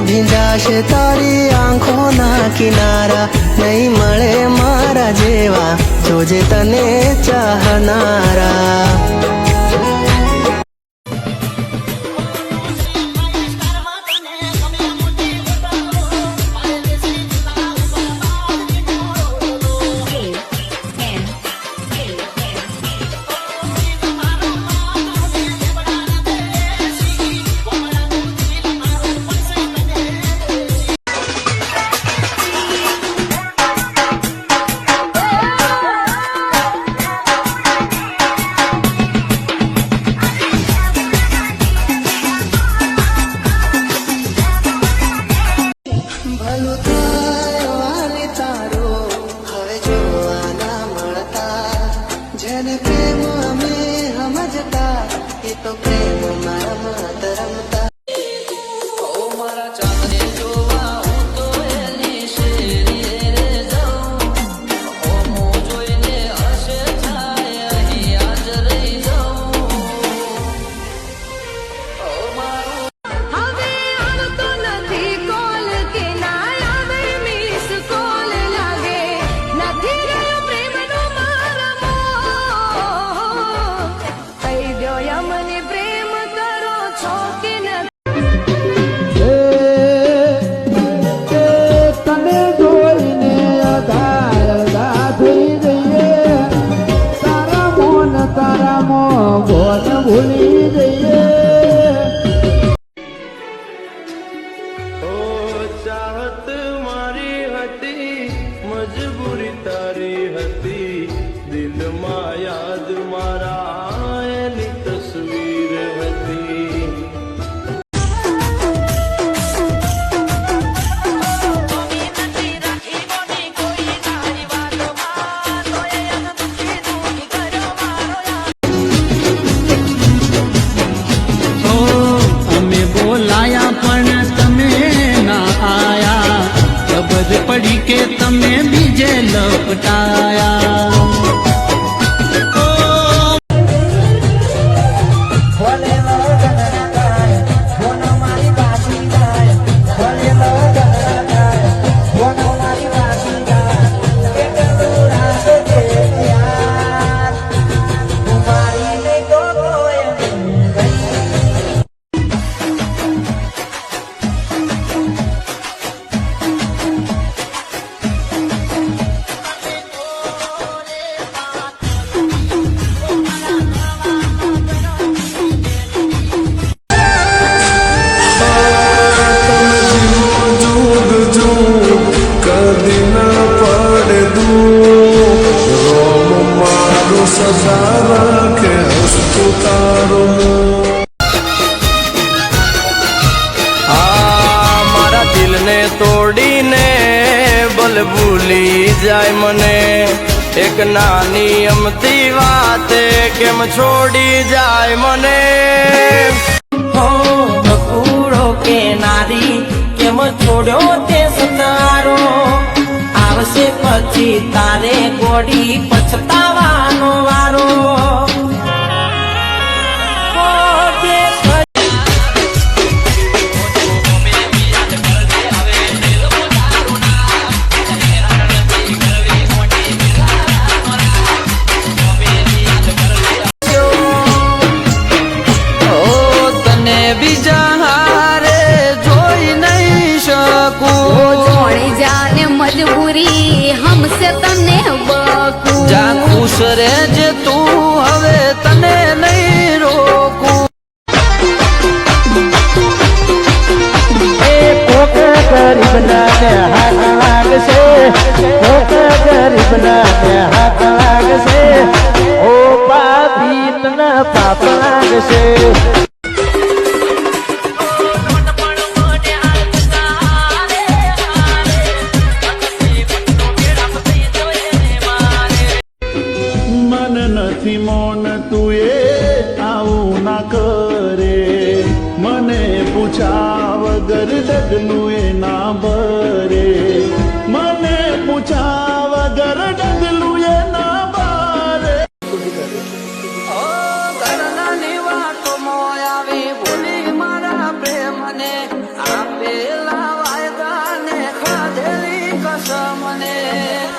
ભીંજાશે તારી આંખોના કિનારા, નહીં મળે મારા જેવા જોજે તને ચાહનારા. જેને પ્રેમ અમે સમજતા એ તો પ્રેમ મારામાં રમતા. ઓ મારા ચાંદને જોવા હું તો એની શેરીએ રે જાઉં, ઓમો જોઈને હશે થાય અહીં આજ રહી જાઉં. ઓ મારું હવે આવતો નથી કોલ કે ના આવે મિસ કોલ લાગે નથી રહ્યો પ્રેમનો મારા કહી દો મને પ્રેમ કરો છો કે તને જોઈને અધા થઈ જઈએ, તારા મોન ભૂલી જઈએ. ચાહત મારી હતી, મજબૂરી તારી હતી, દિલમાં યાદ મારા એની તસવીર હતી. અમે બોલાયા પણ તમે ના આયા, ખબર પડી કે તમે બીજે લપટાયા. મારા દિલને તોડીને બલ ભૂલી જાય મને, એક નાની અમતી વાતે કેમ છોડી જાય મને. હો બકુડો કે નારી કેમ છોડ્યો તે સતારો, આવશે પછી તારે ગોડી પછતાવાનો વારો. બીજા હારે જોઈ નહીં શકું, જોડી જાને મજબૂરી હમસે તને બકું. જા ખુશ રહેજે તું હવે તને નહીં રોકું. કોક ગરીબના હાથ લાગશે, કોક ગરીબના હાથ લાગશે, ઓ પાપી તને પાપ લાગશે. મન નથી મોન તું એ આવું ના કરે, મને પૂછા વગર ડગલું એ ના ભરે, મને પૂછા વગર ડગલું એ ના ભરે. ઘરનાની વાતો મોય આવી ભૂલી મારા પ્રેમને આપેલા મને